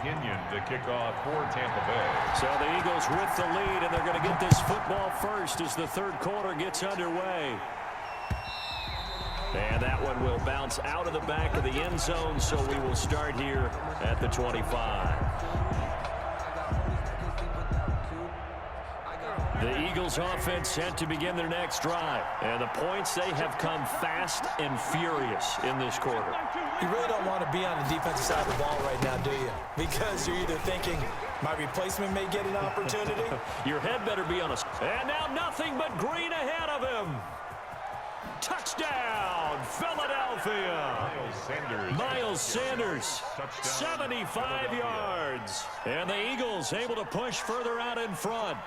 Pinion to kick off for Tampa Bay. So the Eagles with the lead, and they're going to get this football first as the third quarter gets underway. And that one will bounce out of the back of the end zone, so we will start here at the 25. The Eagles offense set to begin their next drive. And the points, they have come fast and furious in this quarter. You really don't want to be on the defensive side of the ball right now, do you? Because you're either thinking, my replacement may get an opportunity. Your head better be on a... And now nothing but green ahead of him. Touchdown, Philadelphia. Miles Sanders, 75 yards. And the Eagles able to push further out in front.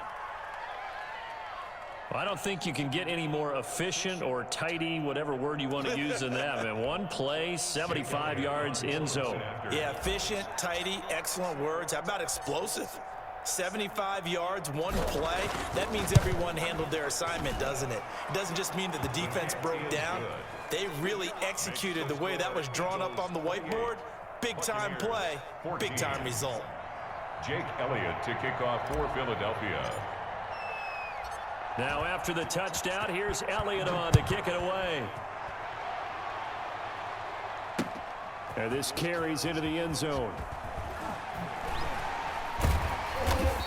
I don't think you can get any more efficient or tidy, whatever word you want to use in that. Man, one play, 75 yards, end zone. Yeah, efficient, tidy, excellent words. How about explosive? 75 yards, one play. That means everyone handled their assignment, doesn't it? It doesn't just mean that the defense broke down. They really executed the way that was drawn up on the whiteboard. Big-time play, big-time result. Jake Elliott to kick off for Philadelphia. Now after the touchdown, here's Elliott on to kick it away. And this carries into the end zone.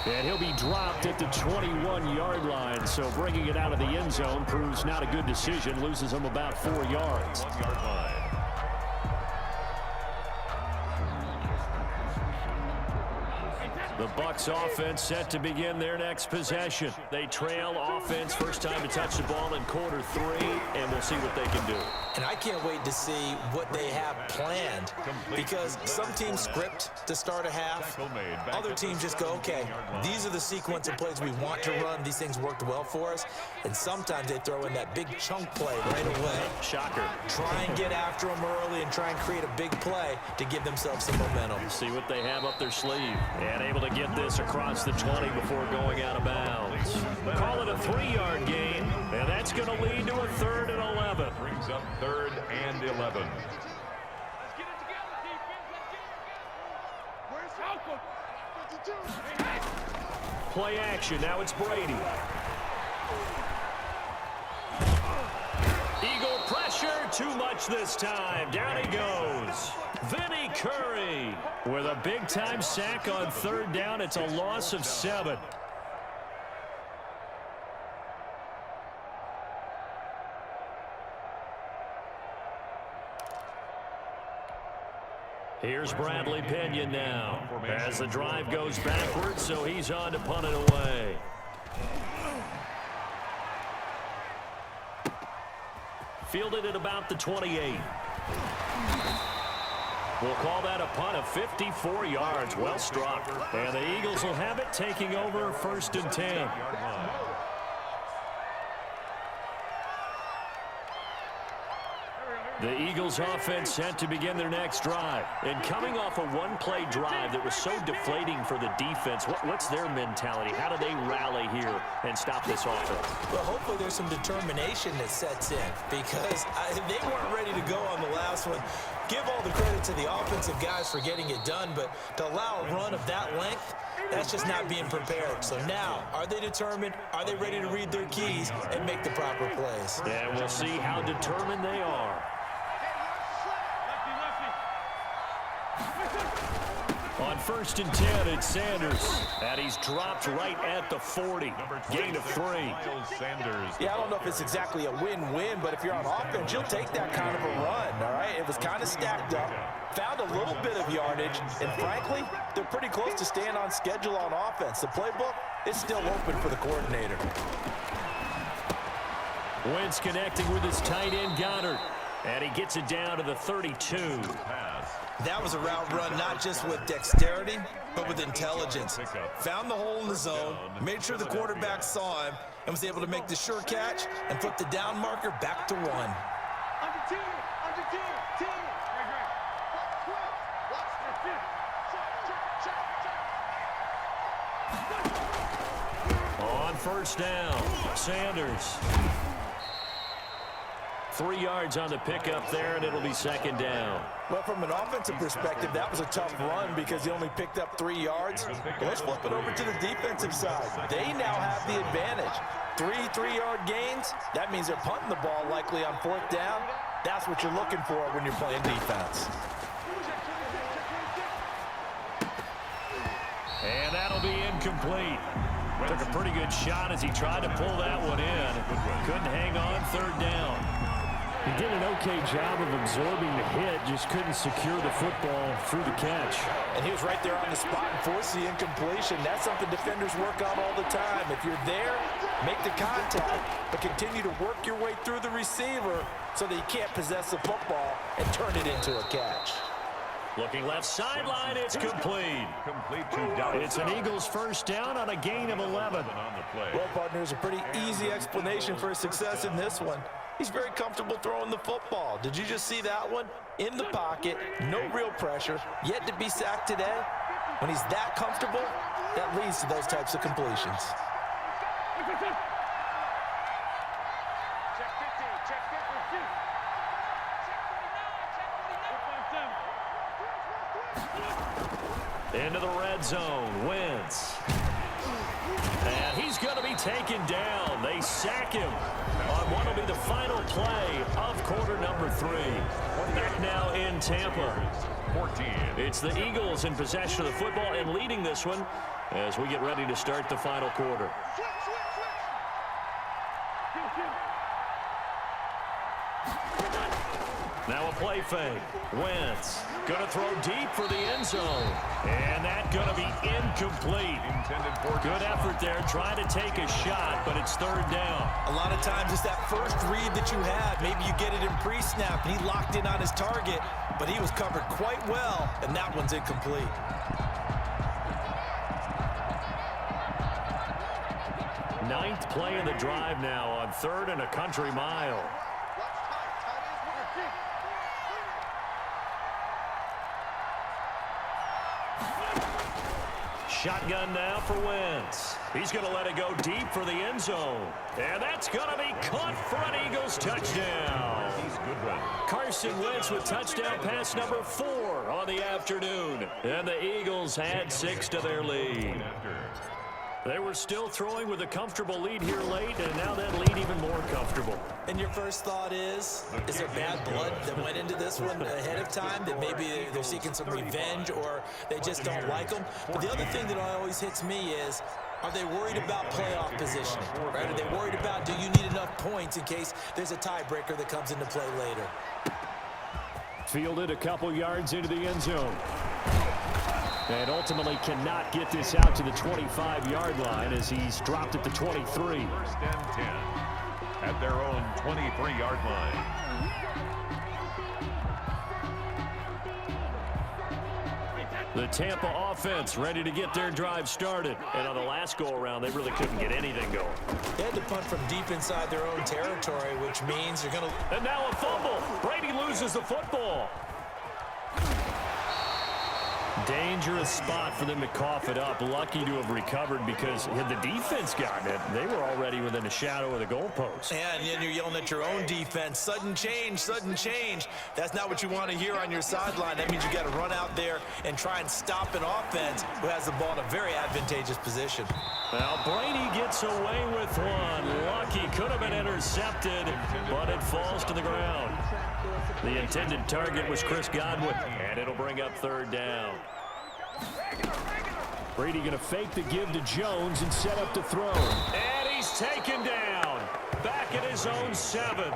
And he'll be dropped at the 21-yard line, so bringing it out of the end zone proves not a good decision. Loses him about 4 yards. 1 yard line. The Bucs offense set to begin their next possession. They trail offense, first time to touch the ball in quarter 3, and we'll see what they can do. And I can't wait to see what they have planned, because some teams script to start a half. Other teams just go, okay, these are the sequence of plays we want to run. These things worked well for us. And sometimes they throw in that big chunk play right away. Shocker. Try and get after them early and try and create a big play to give themselves some momentum. See what they have up their sleeve. And able to get this across the 20 before going out of bounds. Call it a 3-yard gain, and that's going to lead to a 3rd and 11. Brings up 3rd and 11. Let's get it together, defense. Let's get it together. Where's Malcolm? Play action. Now it's Brady. Eagle pressure. Too much this time. Down he goes. Vinny Curry with a big-time sack on 3rd down. It's a loss of 7. Here's Bradley Pinion now as the drive goes backwards, so he's on to punt it away. Fielded at about the 28. We'll call that a punt of 54 yards. Well struck. And the Eagles will have it, taking over 1st and 10. The Eagles offense set to begin their next drive. And coming off a one-play drive that was so deflating for the defense, what's their mentality? How do they rally here and stop this offense? Well, hopefully there's some determination that sets in, because they weren't ready to go on the last one. Give all the credit to the offensive guys for getting it done, but to allow a run of that length, that's just not being prepared. So now, are they determined? Are they ready to read their keys and make the proper plays? And we'll see how determined they are. On 1st and 10, it's Sanders. And he's dropped right at the 40. Gain of 3. Yeah, I don't know if it's exactly a win-win, but if you're on offense, you'll take that kind of a run, all right? It was kind of stacked up, found a little bit of yardage, and frankly, they're pretty close to staying on schedule on offense. The playbook is still open for the coordinator. Wentz connecting with his tight end, Goddard. And he gets it down to the 32. That was a route run not just with dexterity, but with intelligence. Found the hole in the zone, made sure the quarterback saw him, and was able to make the sure catch and flip the down marker back to 1. Under 10, under 10, 10. On 1st down, Sanders. 3 yards on the pickup there, and it'll be second down. Well, from an offensive perspective, that was a tough run because he only picked up 3 yards. But let's flip it over to the defensive side. They now have the advantage. 3 3-yard gains, that means they're punting the ball likely on 4th down. That's what you're looking for when you're playing defense. And that'll be incomplete. Took a pretty good shot as he tried to pull that one in. Couldn't hang on 3rd down. He did an okay job of absorbing the hit, just couldn't secure the football through the catch. And he was right there on the spot and forced the incompletion. That's something defenders work on all the time. If you're there, make the contact, but continue to work your way through the receiver so that you can't possess the football and turn it into a catch. Looking left sideline, it's complete. It's an Eagles first down on a gain of 11. Well, partners, a pretty easy explanation for his success in this one. He's very comfortable throwing the football. Did you just see that one? In the pocket, no real pressure, yet to be sacked today. When he's that comfortable, that leads to those types of completions. Into the red zone, Wentz. And he's going to be taken down. They sack him on what will be the final play of quarter number 3. Back now in Tampa. 14. It's the Eagles in possession of the football and leading this one as we get ready to start the final quarter. Now a play fake. Wentz going to throw deep for the end zone. And that's going to be incomplete. Good effort there, trying to take a shot, but it's 3rd down. A lot of times it's that first read that you have. Maybe you get it in pre-snap, and he locked in on his target, but he was covered quite well, and that one's incomplete. Ninth play of the drive now on 3rd and a country mile. Shotgun now for Wentz. He's going to let it go deep for the end zone. And that's going to be caught for an Eagles touchdown. Carson Wentz with touchdown pass number 4 on the afternoon. And the Eagles add 6 to their lead. They were still throwing with a comfortable lead here late, and now that lead even more comfortable. And your first thought is there bad blood that went into this one ahead of time, that maybe they're seeking some revenge or they just don't like them? But the other thing that always hits me is, are they worried about playoff positioning? Right? Are they worried about, do you need enough points in case there's a tiebreaker that comes into play later? Fielded a couple yards into the end zone. And ultimately cannot get this out to the 25-yard line as he's dropped at the 23. 1st and 10 at their own 23-yard line. The Tampa offense ready to get their drive started. And on the last go-around, they really couldn't get anything going. They had to punt from deep inside their own territory, which means you're going to... And now a fumble. Brady loses the football. Dangerous spot for them to cough it up. Lucky to have recovered because had the defense gotten it, they were already within a shadow of the goalpost. And then you're yelling at your own defense. Sudden change, sudden change. That's not what you want to hear on your sideline. That means you got to run out there and try and stop an offense who has the ball in a very advantageous position. Now Brady gets away with one. Lucky, could have been intercepted, but it falls to the ground. The intended target was Chris Godwin, and it'll bring up 3rd down. Brady going to fake the give to Jones and set up to throw. And he's taken down. Back at his own 7.